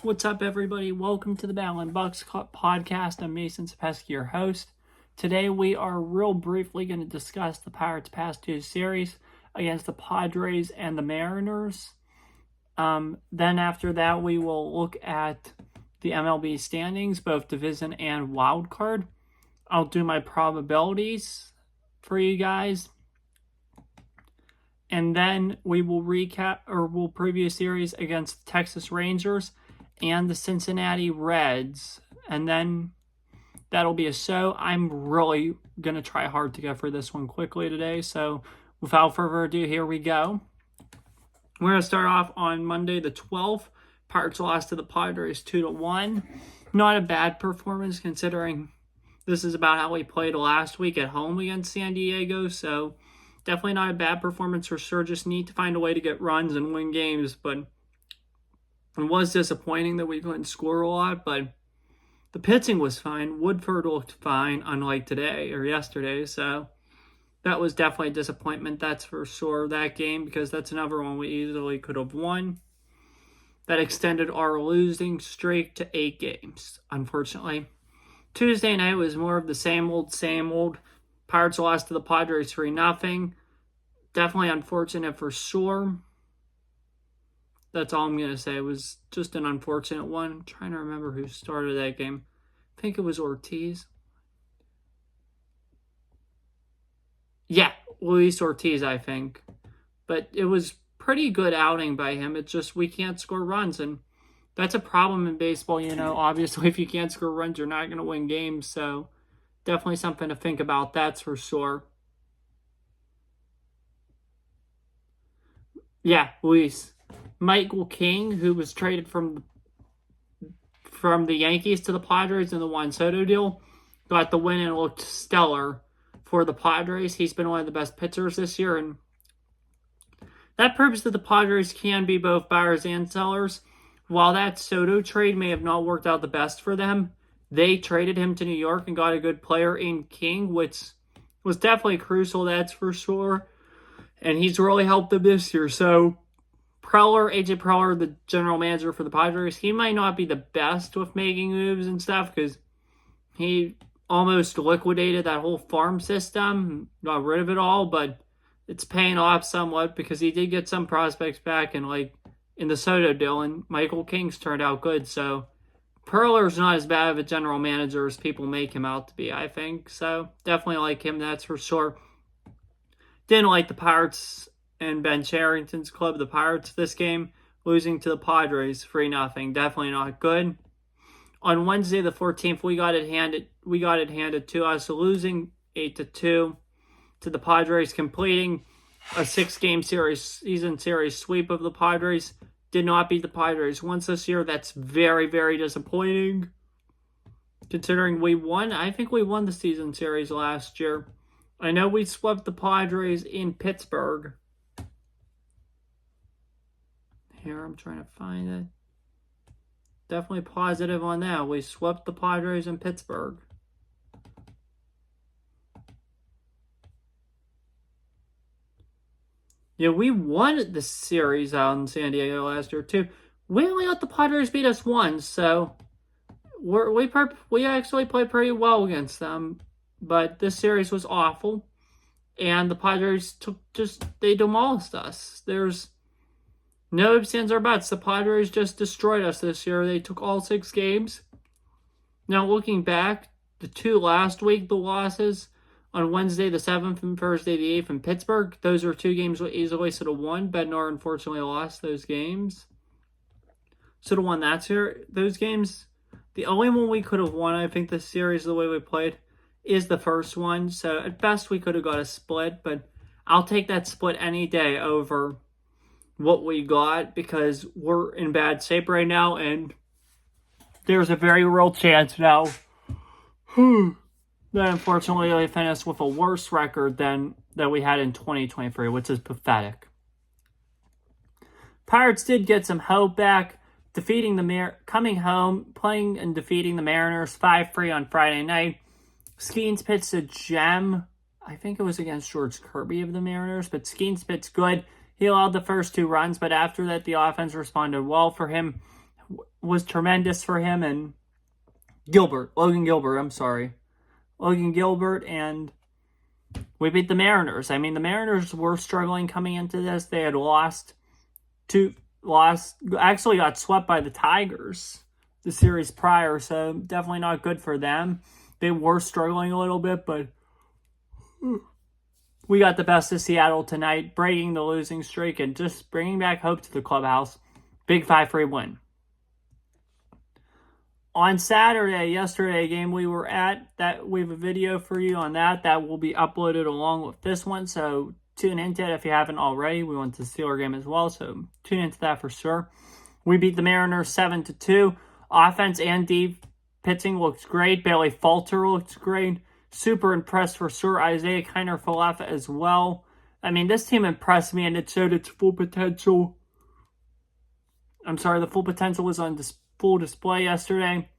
What's up, everybody? Welcome to the BATTLIN BUCS podcast. I'm Mason Sapesky, your host. Today, we are real briefly going to discuss the Pirates' past two series against the Padres and the Mariners. Then after that, we will look at the MLB standings, both division and wild card. I'll do my probabilities for you guys. And then we will we'll preview a series against the Texas Rangers and the Cincinnati Reds. And then that'll be a show. I'm really going to try hard to get through this one quickly today. So without further ado, here we go. We're going to start off on Monday the 12th. Pirates lost to the Padres 2-1. Not a bad performance considering this is about how we played last week at home against San Diego. So definitely not a bad performance for sure. Just need to find a way to get runs and win games. But it was disappointing that we couldn't score a lot. But the pitching was fine. Woodford looked fine, unlike today or yesterday. So that was definitely a disappointment. That's for sure, that game, because that's another one we easily could have won. That extended our losing streak to 8 games, unfortunately. Tuesday night was more of the same old. Pirates lost to the Padres 3-0. Definitely unfortunate for sure. That's all I'm going to say. It was just an unfortunate one. I'm trying to remember who started that game. I think it was Ortiz. Yeah, Luis Ortiz, I think. But it was pretty good outing by him. It's just we can't score runs, and that's a problem in baseball. Obviously, if you can't score runs, you're not going to win games. So definitely something to think about, that's for sure. Yeah, Luis. Michael King, who was traded from the Yankees to the Padres in the Juan Soto deal, got the win and looked stellar for the Padres. He's been one of the best pitchers this year, and that proves that the Padres can be both buyers and sellers. While that Soto trade may have not worked out the best for them, they traded him to New York and got a good player in King, which was definitely crucial, that's for sure. And he's really helped them this year. So AJ Preller, the general manager for the Padres, he might not be the best with making moves and stuff because he almost liquidated that whole farm system, got rid of it all, but it's paying off somewhat because he did get some prospects back in the Soto deal, and Michael King's turned out good. So Perler's not as bad of a general manager as people make him out to be, I think. So definitely like him, that's for sure. Didn't like the Pirates and Ben Cherington's club, the Pirates, this game, losing to the Padres 3-0. Definitely not good. On Wednesday the 14th, we got it handed to us, losing 8-2 to the Padres, completing a 6-game season series sweep of the Padres. Did not beat the Padres once this year. That's very, very disappointing. Considering we won, I think we won the season series last year. I know we swept the Padres in Pittsburgh. Here, I'm trying to find it. Definitely positive on that. We swept the Padres in Pittsburgh. Yeah, we won the series out in San Diego last year, too. We only let the Padres beat us once, so we actually played pretty well against them. But this series was awful, and the Padres they demolished us. There's no ifs, ands, or buts. The Padres just destroyed us this year. They took all 6 games. Now, looking back, the 2 last week, the losses on Wednesday the 7th and Thursday the 8th in Pittsburgh, those are 2 games we easily should have won. Bednar unfortunately lost those games. Should have won those games. The only one we could have won, I think, this series, the way we played, is the first one. So at best, we could have got a split, but I'll take that split any day over what we got because we're in bad shape right now, and there's a very real chance now that unfortunately they finished with a worse record than we had in 2023, which is pathetic. Pirates did get some hope back, coming home, playing and defeating the Mariners 5-3 on Friday night. Skeens pitched a gem. I think it was against George Kirby of the Mariners, but Skeens pitched good. He allowed the first 2 runs, but after that, the offense responded well for him. was tremendous for him, and Logan Gilbert, and we beat the Mariners. I mean, the Mariners were struggling coming into this. They had actually got swept by the Tigers the series prior, so definitely not good for them. They were struggling a little bit, but we got the best of Seattle tonight, breaking the losing streak and just bringing back hope to the clubhouse. Big 5-3 win. On yesterday game we were at, that we have a video for you on that will be uploaded along with this one, so tune into it if you haven't already. We went to the Steelers game as well, so tune into that for sure. We beat the Mariners 7-2. Offense and deep pitching looks great. Bailey Falter looks great. Super impressed for sure. Isaiah Kiner-Falefa as well. I mean, this team impressed me, and it showed its full potential. The full potential was on full display yesterday,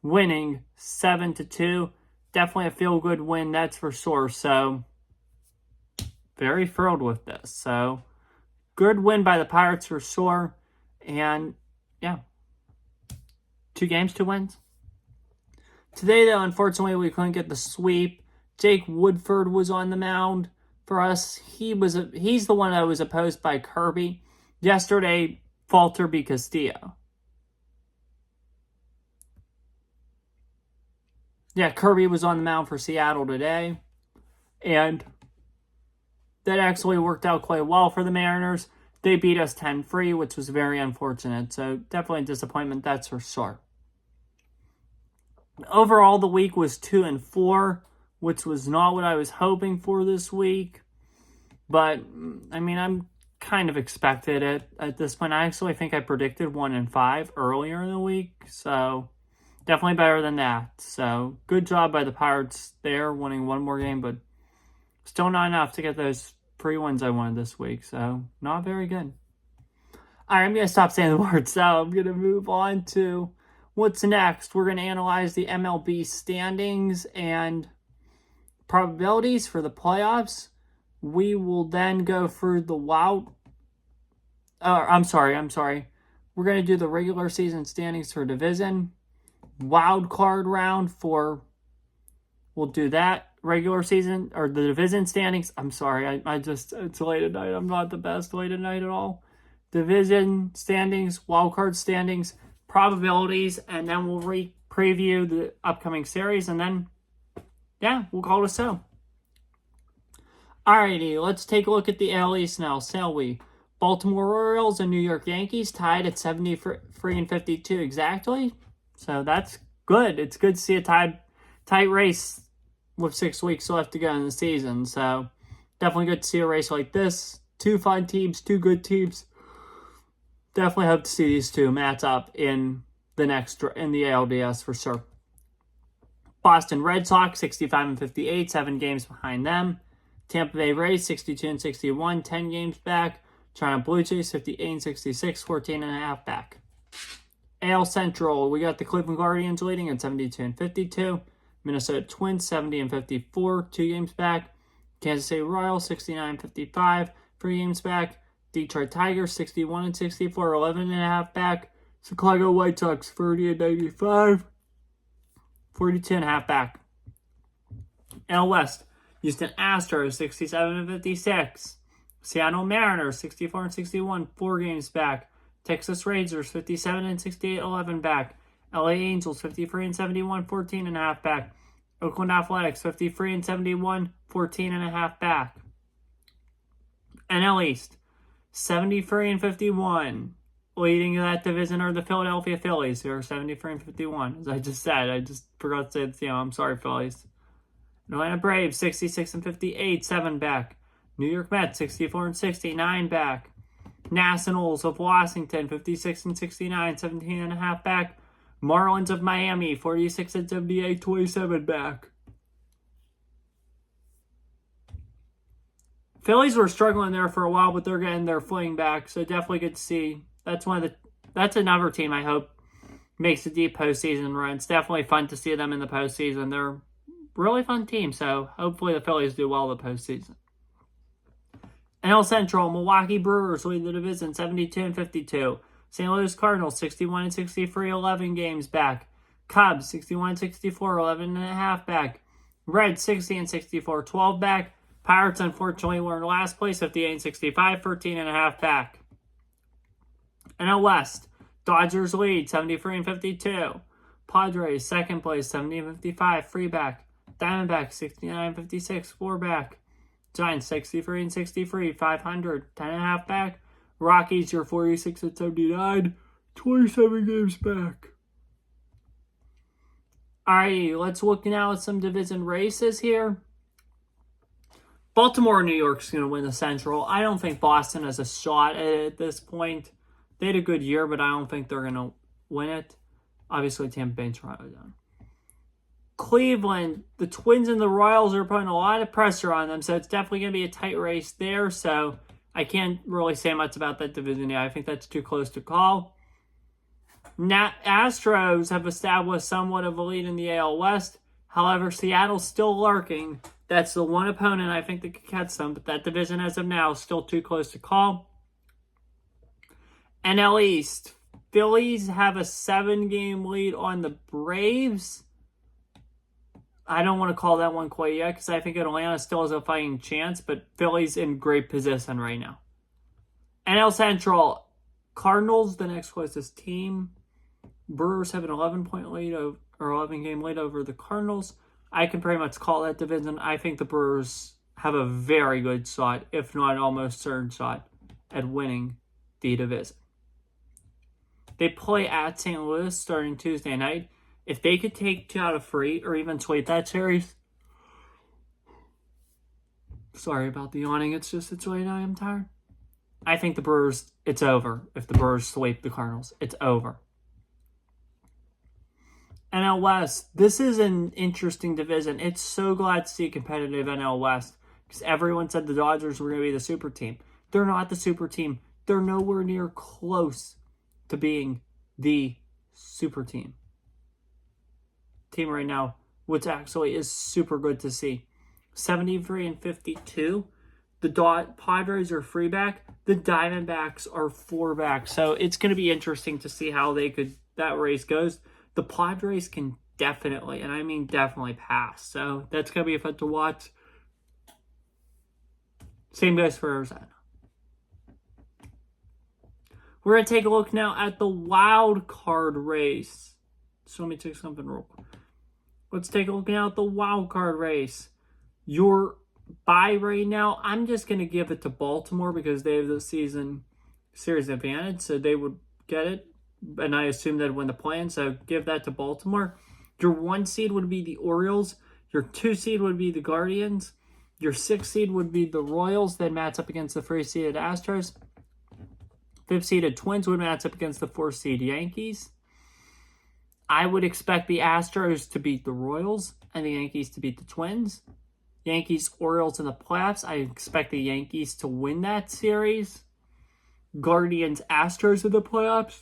winning 7-2. Definitely a feel-good win, that's for sure. So, very thrilled with this. So, good win by the Pirates for sure. And, yeah, 2 games, 2 wins. Today, though, unfortunately, we couldn't get the sweep. Jake Woodford was on the mound for us. He's the one that was opposed by Kirby. Yesterday, Falter beat Castillo. Yeah, Kirby was on the mound for Seattle today. And that actually worked out quite well for the Mariners. They beat us 10-3, which was very unfortunate. So definitely a disappointment, that's for sure. Overall, the week was 2-4, which was not what I was hoping for this week. But, I mean, I'm kind of expected it at this point. I actually think I predicted 1-5 earlier in the week. So, definitely better than that. So, good job by the Pirates there, winning one more game. But still not enough to get those 3 wins I wanted this week. So, not very good. All right, I'm going to stop saying the words. So, I'm going to move on to what's next. We're going to analyze the MLB standings and probabilities for the playoffs. We will then go through the I'm sorry. We're going to do the regular season standings for division. Wild card round we'll do that. Regular season, or the division standings. I'm sorry, it's late at night. I'm not the best late at night at all. Division standings, wild card standings, probabilities, and then we'll preview the upcoming series, and then, yeah, we'll call it a so. Alrighty, let's take a look at the AL East now, shall we? Baltimore Orioles and New York Yankees tied at 73 and 52 exactly. So that's good. It's good to see a tight race with 6 weeks left to go in the season. So definitely good to see a race like this. 2 fun teams, 2 good teams. Definitely hope to see these 2 match up in the ALDS for sure. Boston Red Sox 65 and 58, 7 games behind them. Tampa Bay Rays 62 and 61, 10 games back. Toronto Blue Jays 58 and 66, 14 and a half back. AL Central, we got the Cleveland Guardians leading at 72 and 52. Minnesota Twins 70 and 54, 2 games back. Kansas City Royals 69 and 55, 3 games back. Detroit Tigers 61 and 64, 11 and a half back. Chicago White Sox 30 and 95, 42 and a half back. AL West, Houston Astros 67 and 56. Seattle Mariners 64 and 61, 4 games back. Texas Rangers 57 and 68, 11 back. LA Angels 53 and 71, 14 and a half back. Oakland Athletics 53 and 71, 14 and a half back. NL East 73 and 51. Leading that division are the Philadelphia Phillies, who are 73 and 51. As I just said, I just forgot to say the team. I'm sorry, Phillies. Atlanta Braves 66 and 58, 7 back. New York Mets 64 and 69 back. Nationals of Washington 56 and 69, 17 and a half back. Marlins of Miami 46 and 78, 27 back. Phillies were struggling there for a while, but they're getting their footing back, so definitely good to see. That's another team I hope makes a deep postseason run. It's definitely fun to see them in the postseason. They're a really fun team, so hopefully the Phillies do well in the postseason. NL Central, Milwaukee Brewers lead the division 72 and 52. St. Louis Cardinals, 61-63, 11 games back. Cubs, 61-64, 11.5 back. Reds, 60-64, 12 back. Pirates, unfortunately, were in last place, 58-65, 13.5 back. NL West, Dodgers lead, 73-52. Padres, second place, 70-55, 3 back. Diamondbacks, 69-56, 4 back. Giants, 63-63, 500, 10.5 back. Rockies, you're 46-79, 27 games back. Alright, let's look now at some division races here. Baltimore and New York's going to win the Central. I don't think Boston has a shot at it at this point. They had a good year, but I don't think they're going to win it. Obviously, Tampa Bay and Toronto done. Cleveland, the Twins and the Royals are putting a lot of pressure on them, so it's definitely going to be a tight race there. So I can't really say much about that division yet. I think that's too close to call. Astros have established somewhat of a lead in the AL West. However, Seattle's still lurking. That's the one opponent I think that could catch them, but that division as of now is still too close to call. NL East, Phillies have a 7-game lead on the Braves. I don't want to call that one quite yet because I think Atlanta still has a fighting chance, but Philly's in great position right now. NL Central, Cardinals, the next closest team. Brewers have an 11-point lead or 11-game lead over the Cardinals. I can pretty much call that division. I think the Brewers have a very good shot, if not almost certain shot, at winning the division. They play at St. Louis starting Tuesday night. If they could take 2 out of 3 or even sweep that series. Sorry about the yawning. It's late. I am tired. I think the Brewers, it's over. If the Brewers sweep the Cardinals, it's over. NL West, this is an interesting division. It's so glad to see a competitive NL West because everyone said the Dodgers were going to be the super team. They're not the super team. They're nowhere near close to being the super team right now, which actually is super good to see. 73-52. The Padres are 3 back. The Diamondbacks are 4 back. So it's going to be interesting to see how that race goes. The Padres can definitely, and I mean definitely, pass. So that's going to be fun to watch. Same goes for Arizona. We're going to take a look now at the wild card race. So let me take something real quick. Let's take a look now at the wild card race. Your bye right now, I'm just going to give it to Baltimore because they have the series advantage, so they would get it. And I assume they'd win the play-in, so give that to Baltimore. Your 1 seed would be the Orioles. Your 2 seed would be the Guardians. Your 6 seed would be the Royals, then match up against the 3-seeded Astros. 5th-seeded Twins would match up against the 4th-seed Yankees. I would expect the Astros to beat the Royals and the Yankees to beat the Twins. Yankees, Orioles in the playoffs. I expect the Yankees to win that series. Guardians, Astros in the playoffs.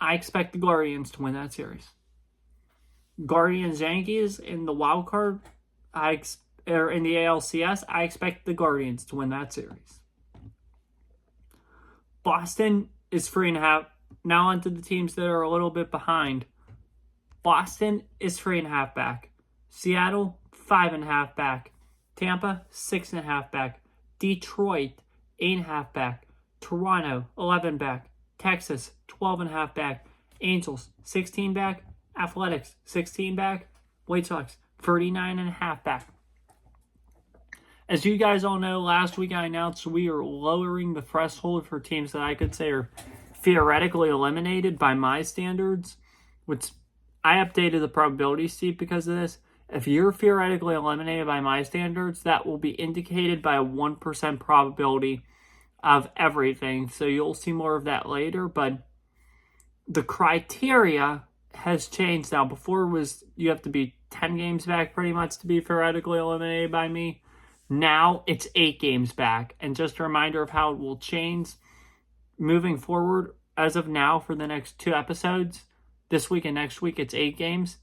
I expect the Guardians to win that series. Guardians, Yankees in the wild card. Or in the ALCS, I expect the Guardians to win that series. Boston is 3.5. Now onto the teams that are a little bit behind. Boston is 3.5 back. Seattle, 5.5 back. Tampa, 6.5 back. Detroit, 8.5 back. Toronto, 11 back. Texas, 12.5 back. Angels, 16 back. Athletics, 16 back. White Sox, 39.5 back. As you guys all know, last week I announced we are lowering the threshold for teams that I could say are theoretically eliminated by my standards, which I updated the probability sheet because of this. If you're theoretically eliminated by my standards, that will be indicated by a 1% probability of everything. So you'll see more of that later, but the criteria has changed now. Before it was you have to be 10 games back pretty much to be theoretically eliminated by me. Now it's 8 games back. And just a reminder of how it will change moving forward. As of now, for the next 2 episodes, this week and next week, it's 8 games.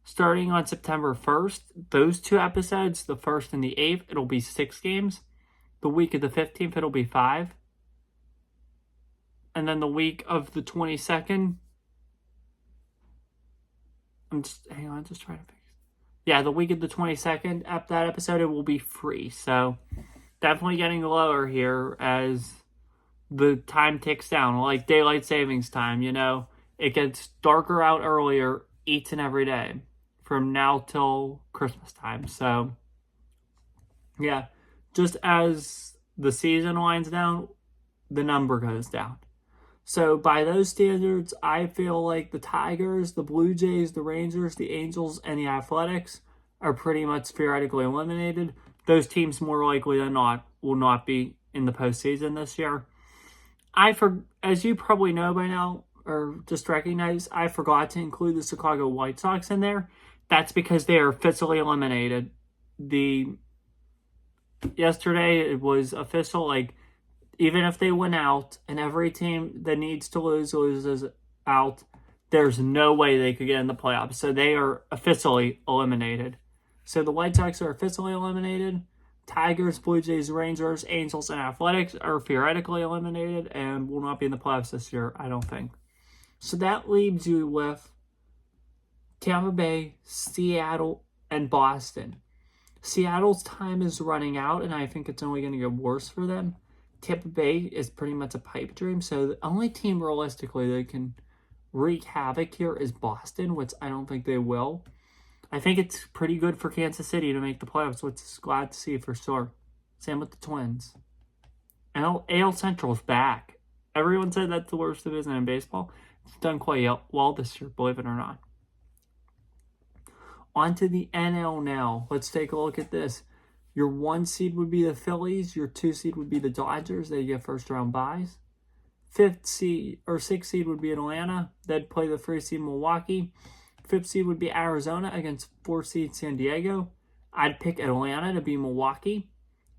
Starting on September 1st, those 2 episodes, the 1st and the 8th, it'll be 6 games. The week of the 15th, it'll be 5. And then the week of the 22nd, hang on, just trying to fix. Yeah, the week of the 22nd, that episode, it will be free. So definitely getting lower here as the time ticks down, like daylight savings time, it gets darker out earlier each and every day from now till Christmas time. So yeah, just as the season winds down, the number goes down. So by those standards, I feel like the Tigers, the Blue Jays, the Rangers, the Angels, and the Athletics are pretty much theoretically eliminated. Those teams, more likely than not, will not be in the postseason this year. As you probably know by now, or just recognize, I forgot to include the Chicago White Sox in there. That's because they are officially eliminated. Yesterday, it was official, even if they win out, and every team that needs to loses out, there's no way they could get in the playoffs. So they are officially eliminated. So the White Sox are officially eliminated. Tigers, Blue Jays, Rangers, Angels, and Athletics are theoretically eliminated and will not be in the playoffs this year, I don't think. So that leaves you with Tampa Bay, Seattle, and Boston. Seattle's time is running out, and I think it's only going to get worse for them. Tampa Bay is pretty much a pipe dream, so the only team realistically that can wreak havoc here is Boston, which I don't think they will. I think it's pretty good for Kansas City to make the playoffs, which is glad to see for sure. Same with the Twins. And AL Central's back. Everyone said that's the worst division in baseball. It's done quite well this year, believe it or not. On to the NL now. Let's take a look at this. Your 1 seed would be the Phillies. Your 2 seed would be the Dodgers. They get first round byes. 6th seed would be Atlanta. They'd play the 3 seed Milwaukee. 5th seed would be Arizona against 4th seed San Diego. I'd pick Atlanta to beat Milwaukee.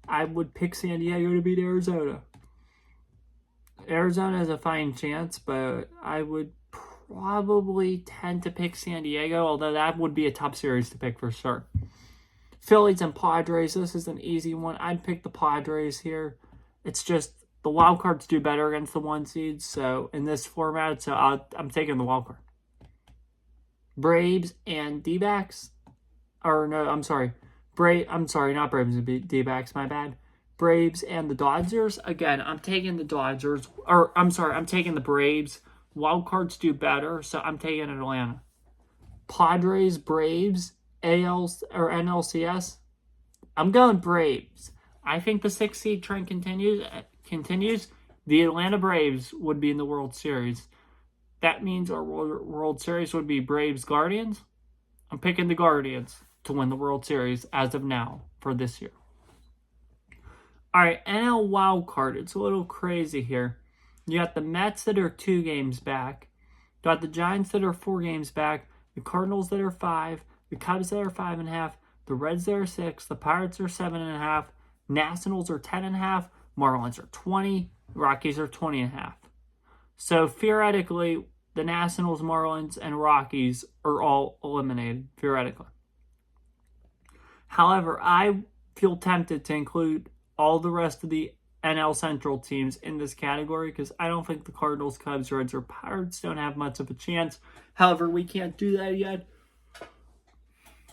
I would pick San Diego to beat Arizona. Arizona has a fine chance, but I would probably tend to pick San Diego, although that would be a tough series to pick for sure. Phillies and Padres, this is an easy one. I'd pick the Padres here. It's just the wild cards do better against the 1 seeds, so in this format, so I'm taking the wild card. Braves and D-backs, or no, I'm sorry, not Braves and D-backs, my bad. Braves and the Dodgers. Again, I'm taking the Dodgers, I'm taking the Braves. Wild cards do better, so I'm taking Atlanta. Padres, Braves, ALs or NLCS. I'm going Braves. I think the 6th seed trend continues. The Atlanta Braves would be in the World Series. That means our World Series would be Braves Guardians. I'm picking the Guardians to win the World Series as of now for this year. All right, NL wild card. It's a little crazy here. You got the Mets that are 2 games back. You got the Giants that are 4 games back. The Cardinals that are 5. The Cubs that are 5.5. The Reds that are 6. The Pirates are 7.5. Nationals are 10.5. Marlins are 20. Rockies are 20.5. So theoretically, the Nationals, Marlins, and Rockies are all eliminated, theoretically. However, I feel tempted to include all the rest of the NL Central teams in this category because I don't think the Cardinals, Cubs, Reds, or Pirates don't have much of a chance. However, we can't do that yet.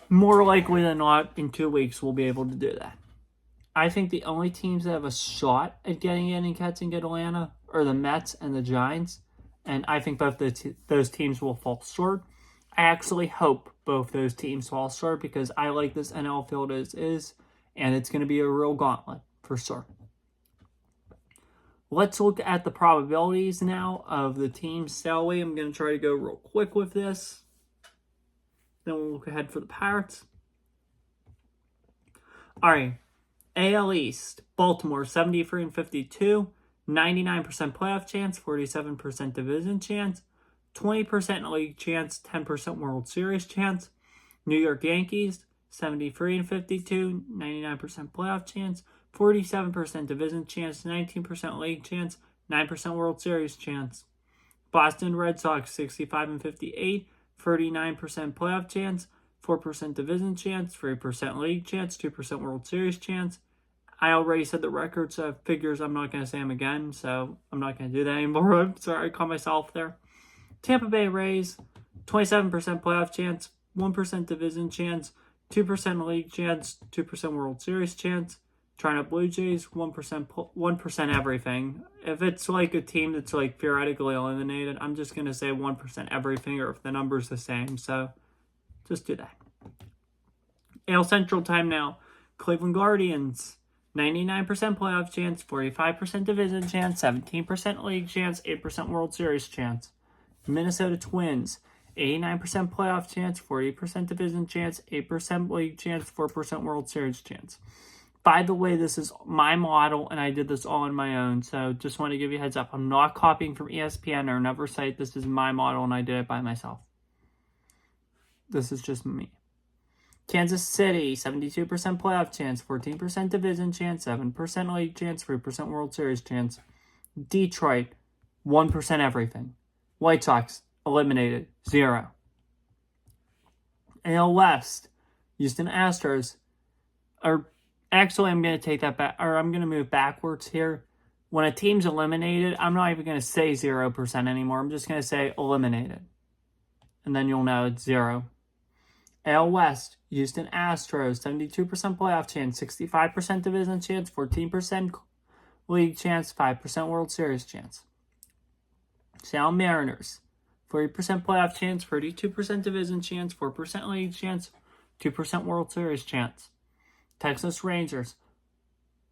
More likely than not, in 2 weeks, we'll be able to do that. I think the only teams that have a shot at getting in and catching Atlanta are the Mets and the Giants, and I think both those teams will fall short. I actually hope both those teams fall short because I like this NL field as is, and it's going to be a real gauntlet for sure. Let's look at the probabilities now of the teams. Sally, I'm going to try to go real quick with this. Then we'll look ahead for the Pirates. All right. AL East, Baltimore, 73-52, 99% playoff chance, 47% division chance, 20% league chance, 10% World Series chance. New York Yankees, 73-52, 99% playoff chance, 47% division chance, 19% league chance, 9% World Series chance. Boston Red Sox, 65-58, 39% playoff chance, 4% division chance, 3% league chance, 2% World Series chance. I already said the record, so figures I'm not going to say them again, so I'm not going to do that anymore. I'm sorry, I caught myself there. Tampa Bay Rays, 27% playoff chance, 1% division chance, 2% league chance, 2% World Series chance. Toronto Blue Jays, 1% everything. If it's like a team that's like theoretically eliminated, I'm just going to say 1% everything, or if the number's the same, so just do that. AL Central time now. Cleveland Guardians, 99% playoff chance, 45% division chance, 17% league chance, 8% World Series chance. Minnesota Twins, 89% playoff chance, 40% division chance, 8% league chance, 4% World Series chance. By the way, this is my model, and I did this all on my own, so just want to give you a heads up. I'm not copying from ESPN or another site. This is my model, and I did it by myself. This is just me. Kansas City, 72% playoff chance, 14% division chance, 7% league chance, 3% World Series chance. Detroit, 1% everything. White Sox, eliminated, 0. AL West, Houston Astros, actually, I'm going to take that back, or I'm going to move backwards here. When a team's eliminated, I'm not even going to say 0% anymore. I'm just going to say eliminated. And then you'll know it's 0. AL West, Houston Astros, 72% playoff chance, 65% division chance, 14% league chance, 5% World Series chance. Seattle Mariners, 40% playoff chance, 32% division chance, 4% league chance, 2% World Series chance. Texas Rangers,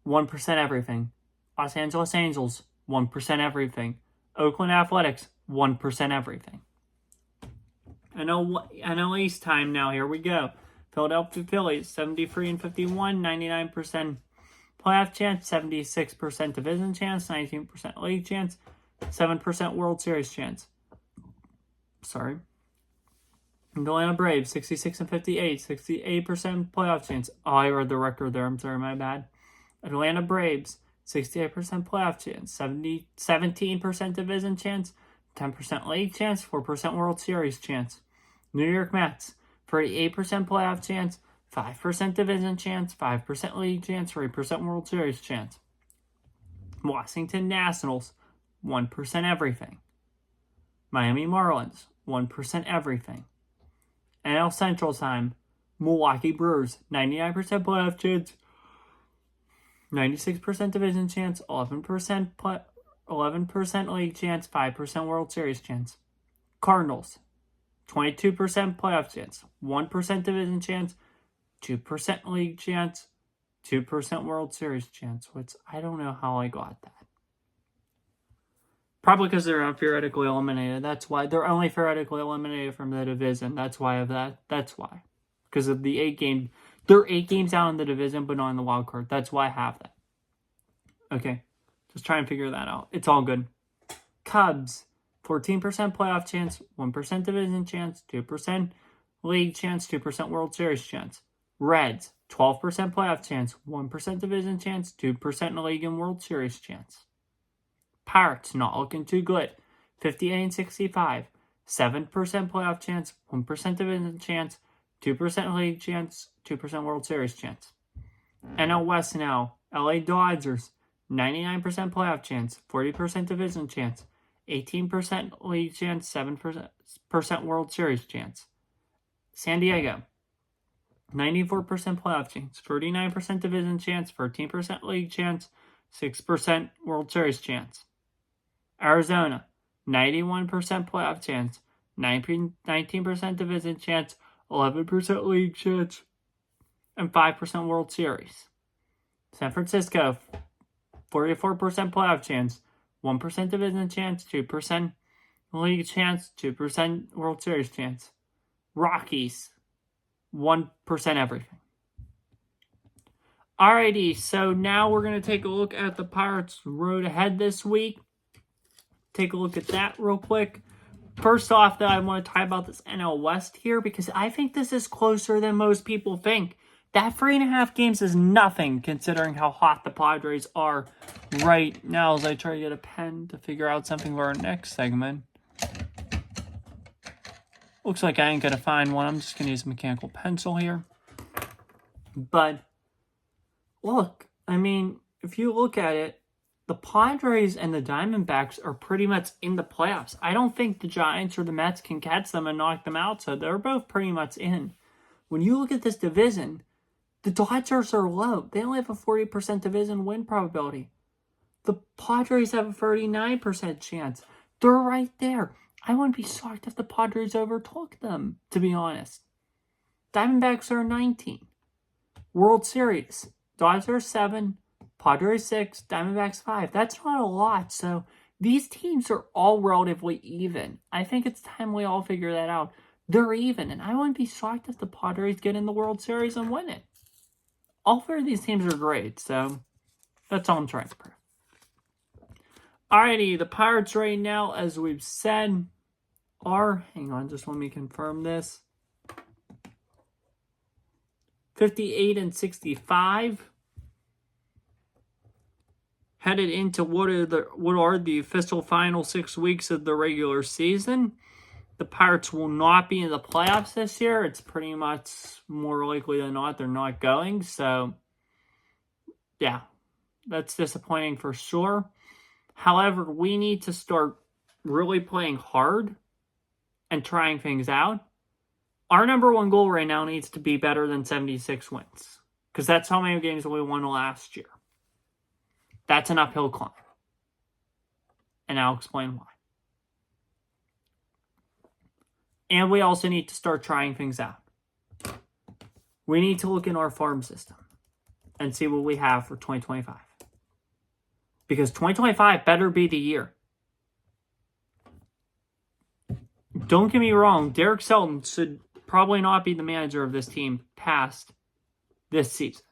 1% everything. Los Angeles Angels, 1% everything. Oakland Athletics, 1% everything. NL East time now. Here we go. Philadelphia Phillies, 73-51, 99% playoff chance, 76% division chance, 19% league chance, 7% World Series chance. Sorry. The Atlanta Braves, 66-58, 68% playoff chance. Oh, I read the record there. I'm sorry, my bad. Atlanta Braves, 68% playoff chance, 17% division chance, 10% league chance, 4% World Series chance. New York Mets, 38% playoff chance, 5% division chance, 5% league chance, 3% World Series chance. Washington Nationals, 1% everything. Miami Marlins, 1% everything. NL Central time, Milwaukee Brewers, 99% playoff chance, 96% division chance, 11% league chance, 5% World Series chance. Cardinals, 22% playoff chance, 1% division chance, 2% league chance, 2% World Series chance, which I don't know how I got that. Probably because they're theoretically eliminated. That's why. They're only theoretically eliminated from the division. That's why of that. That's why. Because of the 8 game. They're 8 games out in the division, but not in the wild card. That's why I have that. Okay. Just try and figure that out. It's all good. Cubs, 14% playoff chance, 1% division chance, 2% league chance, 2% World Series chance. Reds, 12% playoff chance, 1% division chance, 2% league and World Series chance. Pirates, not looking too good. 58-65, 7% playoff chance, 1% division chance, 2% league chance, 2% World Series chance. NL West now, LA Dodgers, 99% playoff chance, 40% division chance, 18% league chance, 7% World Series chance. San Diego, 94% playoff chance, 39% division chance, 13% league chance, 6% World Series chance. Arizona, 91% playoff chance, 19% division chance, 11% league chance, and 5% World Series. San Francisco, 44% playoff chance, 1% division chance, 2% league chance, 2% World Series chance. Rockies, 1% everything. Alrighty, so now we're going to take a look at the Pirates' road ahead this week. Take a look at that real quick. First off, though, I want to talk about this NL West here because I think this is closer than most people think. That 3.5 games is nothing considering how hot the Padres are right now as I try to get a pen to figure out something for our next segment. Looks like I ain't going to find one. I'm just going to use a mechanical pencil here. But look, I mean, if you look at it, the Padres and the Diamondbacks are pretty much in the playoffs. I don't think the Giants or the Mets can catch them and knock them out, so they're both pretty much in. When you look at this division, the Dodgers are low. They only have a 40% division win probability. The Padres have a 39% chance. They're right there. I wouldn't be shocked if the Padres overtook them, to be honest. Diamondbacks are 19. World Series. Dodgers 7, Padres 6, Diamondbacks 5. That's not a lot, so these teams are all relatively even. I think it's time we all figure that out. They're even, and I wouldn't be shocked if the Padres get in the World Series and win it. All three of these teams are great, so that's all I'm trying to prove. Alrighty, the Pirates right now, as we've said, are, hang on, just let me confirm this, 58-65. Headed into what are the official final 6 weeks of the regular season. The Pirates will not be in the playoffs this year. It's pretty much more likely than not they're not going. So, yeah, that's disappointing for sure. However, we need to start really playing hard and trying things out. Our number one goal right now needs to be better than 76 wins, because that's how many games we won last year. That's an uphill climb. And I'll explain why. And we also need to start trying things out. We need to look in our farm system and see what we have for 2025. Because 2025 better be the year. Don't get me wrong, Derek Selton should probably not be the manager of this team past this season.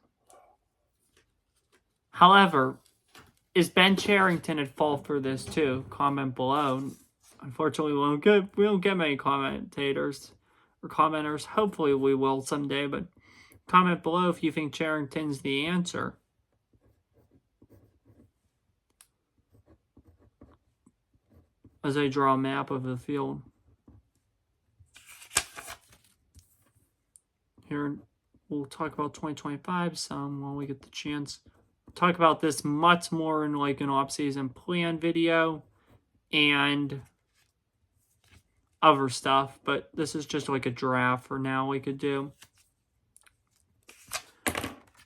However, is Ben Cherington at fault for this too? Comment below. Unfortunately, we don't get many commentators or commenters. Hopefully we will someday, but comment below if you think Cherington's the answer. As I draw a map of the field. Here, we'll talk about 2025 some when we get the chance. We'll talk about this much more in like an off-season plan video and other stuff, but this is just like a draft for now we could do.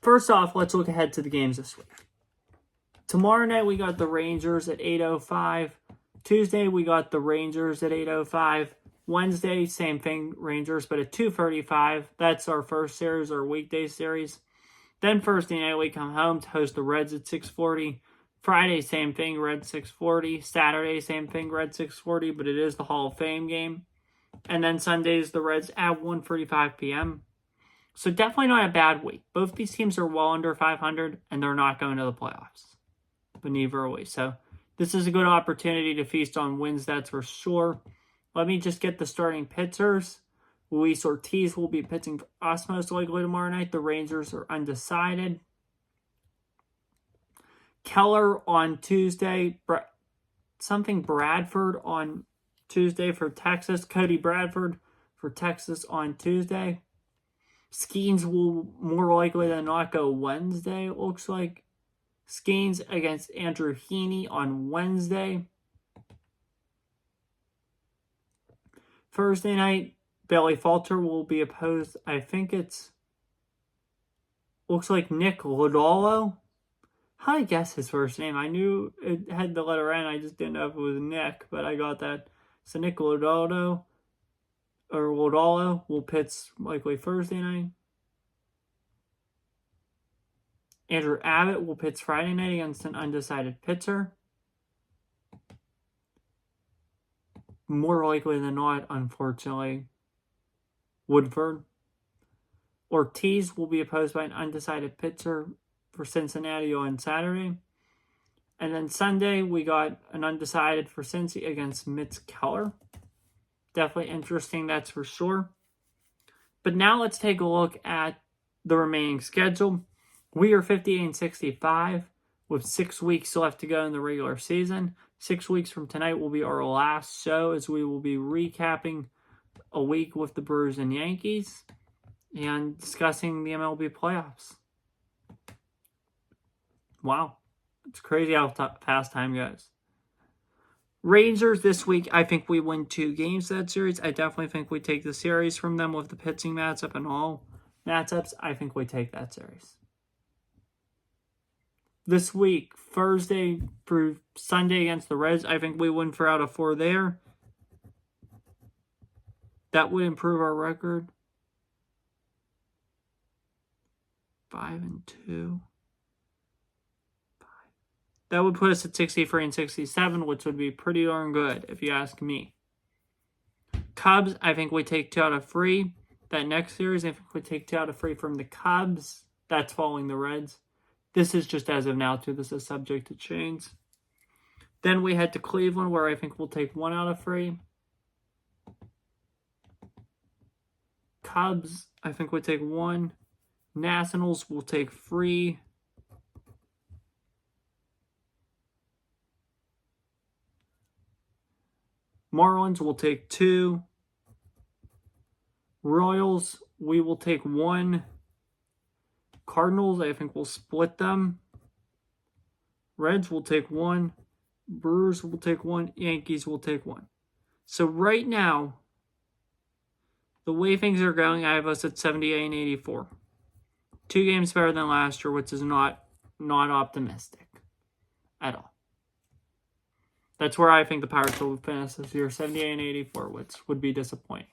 First off, let's look ahead to the games this week. Tomorrow night, we got the Rangers at 8:05. Tuesday, we got the Rangers at 8:05. Wednesday, same thing, Rangers, but at 2:35. That's our first series, our weekday series. Then Thursday night, we come home to host the Reds at 6:40. Friday, same thing, Reds 6:40. Saturday, same thing, Reds 6:40, but it is the Hall of Fame game. And then Sundays, the Reds at 1:45 p.m. So definitely not a bad week. Both these teams are well under 500, and they're not going to the playoffs. But neither are we. So this is a good opportunity to feast on wins, that's for sure. Let me just get the starting pitchers. Luis Ortiz will be pitching for us most likely tomorrow night. The Rangers are undecided. Keller on Tuesday. Bradford on Tuesday for Texas. Cody Bradford for Texas on Tuesday. Skeens will more likely than not go Wednesday, it looks like. Skeens against Andrew Heaney on Wednesday. Thursday night, Bailey Falter will be opposed. I think looks like Nick Lodolo. How do I guess his first name? I knew it had the letter N. I just didn't know if it was Nick, but I got that. So Nick Lodolo will pitch likely Thursday night. Andrew Abbott will pitch Friday night against an undecided pitcher. More likely than not, unfortunately, Woodford. Ortiz will be opposed by an undecided pitcher for Cincinnati on Saturday. And then Sunday, we got an undecided for Cincy against Mitch Keller. Definitely interesting, that's for sure. But now let's take a look at the remaining schedule. We are 58-65 with 6 weeks left to go in the regular season. 6 weeks from tonight will be our last show, as we will be recapping a week with the Brewers and Yankees and discussing the MLB playoffs. Wow. It's crazy how fast time goes. Rangers this week, I think we win 2 games that series. I definitely think we take the series from them with the pitching matchup and all matchups. I think we take that series. This week, Thursday through Sunday against the Reds, I think we win 4 out of 4 there. That would improve our record. 5-2. That would put us at 63 and 67, which would be pretty darn good, if you ask me. Cubs, I think we take 2 out of 3. That next series, I think we take 2 out of 3 from the Cubs. That's following the Reds. This is just as of now, too. This is subject to change. Then we head to Cleveland, where I think we'll take 1 out of 3. Cubs, I think we take 1. Nationals will take 3. Marlins will take 2. Royals, we will take 1. Cardinals, I think we'll split them. Reds will take 1. Brewers will take 1. Yankees will take 1. So right now, the way things are going, I have us at 78 and 84. 2 games better than last year, which is not optimistic at all. That's where I think the Pirates will finish this year, 78 and 84, which would be disappointing.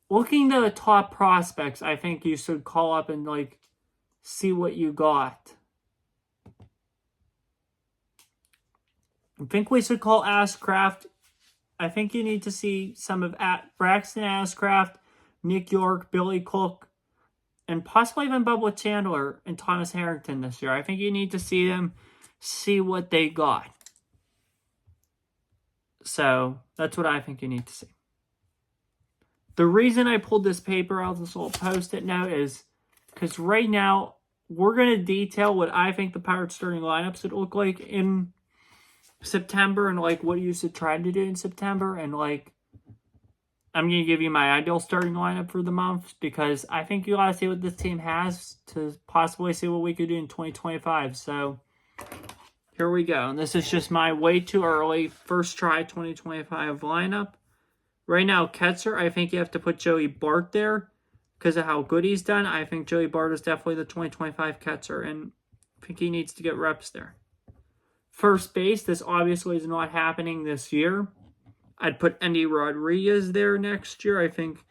Looking to the top prospects, I think you should call up and see what you got. I think we should call Ashcraft. I think you need to see some of Braxton Ashcraft, Nick York, Billy Cook, and possibly even Bubba Chandler and Thomas Harrington this year. I think you need to see them, see what they got. So that's what I think you need to see. The reason I pulled this paper out, this little post-it note, is because right now we're going to detail what I think the Pirates starting lineups would look like in September and what you should try to do in September. And I'm going to give you my ideal starting lineup for the month because I think you got to see what this team has to possibly see what we could do in 2025. So here we go. And this is just my way too early first try 2025 lineup. Right now, catcher, I think you have to put Joey Bart there because of how good he's done. I think Joey Bart is definitely the 2025 catcher, and I think he needs to get reps there. First base, this obviously is not happening this year. I'd put Andy Rodriguez there next year. I think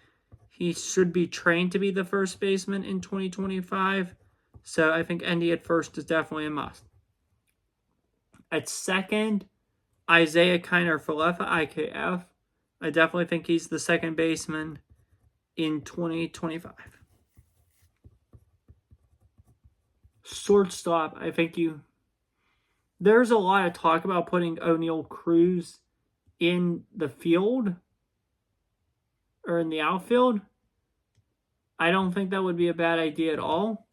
he should be trained to be the first baseman in 2025. So I think Andy at first is definitely a must. At second, Isaiah Kiner-Falefa, IKF. I definitely think he's the second baseman in 2025. Shortstop, I think there's a lot of talk about putting O'Neal Cruz in the field or in the outfield. I don't think that would be a bad idea at all.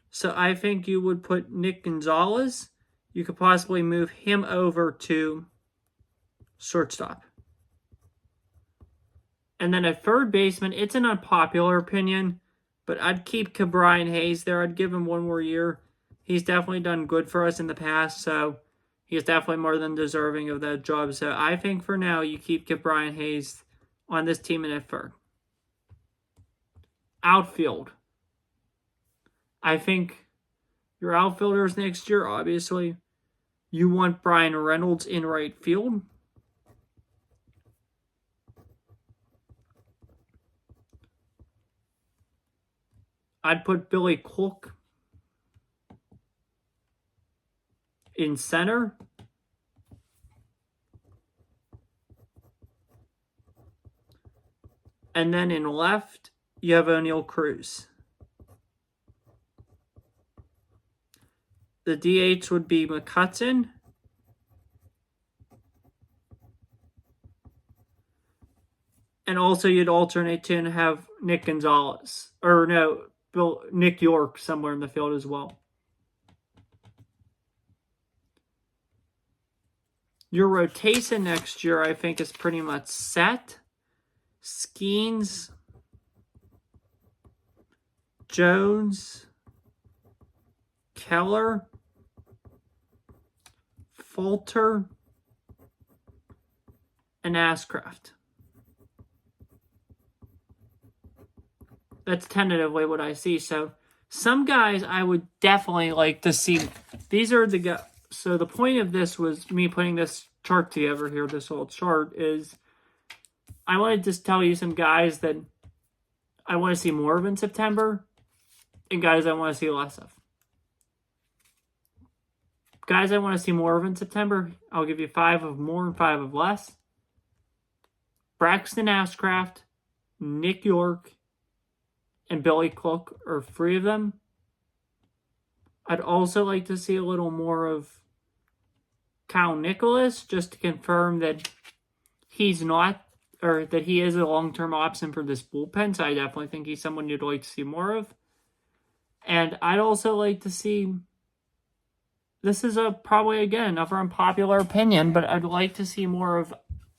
So I think you would put Nick Gonzalez. You could possibly move him over to shortstop. And then at third baseman, it's an unpopular opinion, but I'd keep Ke'Bryan Hayes there. I'd give him 1 more year. He's definitely done good for us in the past, so he's definitely more than deserving of that job. So I think for now, you keep Ke'Bryan Hayes on this team and at third. Outfield. I think your outfielders next year, obviously, you want Brian Reynolds in right field. I'd put Billy Cook in center. And then in left, you have O'Neal Cruz. The DH would be McCutchen. And also you'd alternate to and have Nick Gonzalez. Or no, Nick York somewhere in the field as well. Your rotation next year, I think, is pretty much set. Skeens, Jones, Keller, Falter, and Ashcraft. That's tentatively what I see. So some guys I would definitely like to see. These are the guys. So the point of this was me putting this chart together here. This whole chart is I want to just tell you some guys that I want to see more of in September and guys I want to see less of. Guys I want to see more of in September, I'll give you 5 of more and 5 of less. Braxton Ashcraft, Nick York, and Billy Cook are 3 of them. I'd also like to see a little more of Kyle Nicholas, just to confirm that he's not, or that he is a long-term option for this bullpen. So I definitely think he's someone you'd like to see more of. And I'd also like to see, this is probably, again, another unpopular opinion, but I'd like to see more of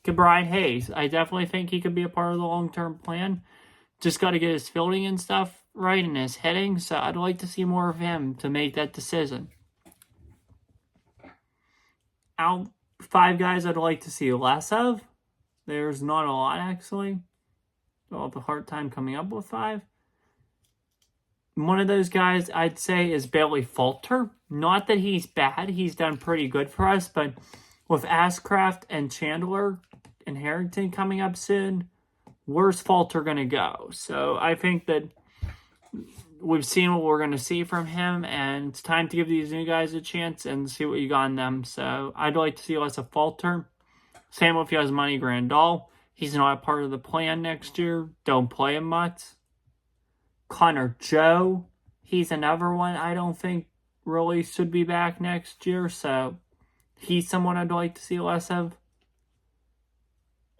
Brian Hayes. I definitely think he could be a part of the long-term plan. Just got to get his fielding and stuff right and his hitting. So I'd like to see more of him to make that decision. 5 guys I'd like to see less of. There's not a lot, actually. I'll have a hard time coming up with 5. One of those guys I'd say is Bailey Falter. Not that he's bad. He's done pretty good for us. But with Ashcraft and Chandler and Harrington coming up soon, where's Falter going to go? So I think that we've seen what we're going to see from him, and it's time to give these new guys a chance and see what you got in them. So I'd like to see less of Falter. Same with Yasmani Grandal. He's not a part of the plan next year. Don't play him much. Connor Joe. He's another one I don't think really should be back next year. So he's someone I'd like to see less of.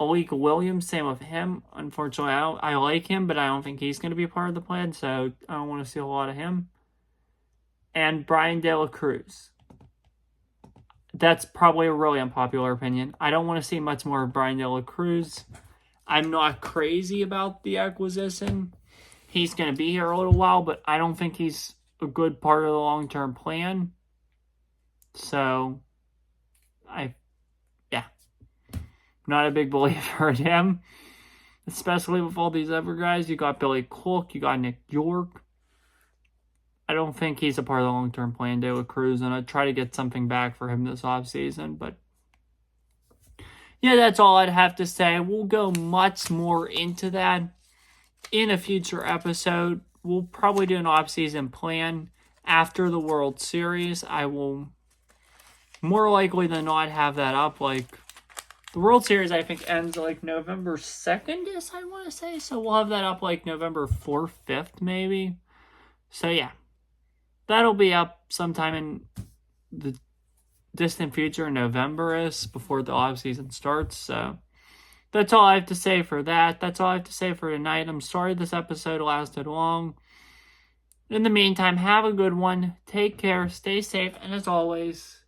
Alec Williams, same with him. Unfortunately, I like him, but I don't think he's going to be a part of the plan, so I don't want to see a lot of him. And Brian De La Cruz. That's probably a really unpopular opinion. I don't want to see much more of Brian De La Cruz. I'm not crazy about the acquisition. He's going to be here a little while, but I don't think he's a good part of the long-term plan. So, not a big believer in him. Especially with all these other guys. You got Billy Cook. You got Nick York. I don't think he's a part of the long-term plan, De La Cruz. And I'd try to get something back for him this offseason. But yeah, that's all I'd have to say. We'll go much more into that in a future episode. We'll probably do an offseason plan after the World Series. I will more likely than not have that up the World Series, I think, ends November 2nd, I want to say. So we'll have that up November 4th, 5th, maybe. So, yeah. That'll be up sometime in the distant future, November-ish, before the offseason starts. So, that's all I have to say for that. That's all I have to say for tonight. I'm sorry this episode lasted long. In the meantime, have a good one. Take care. Stay safe. And as always,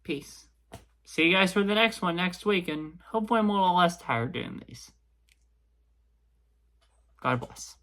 peace. See you guys for the next one next week, and hopefully I'm a little less tired doing these. God bless.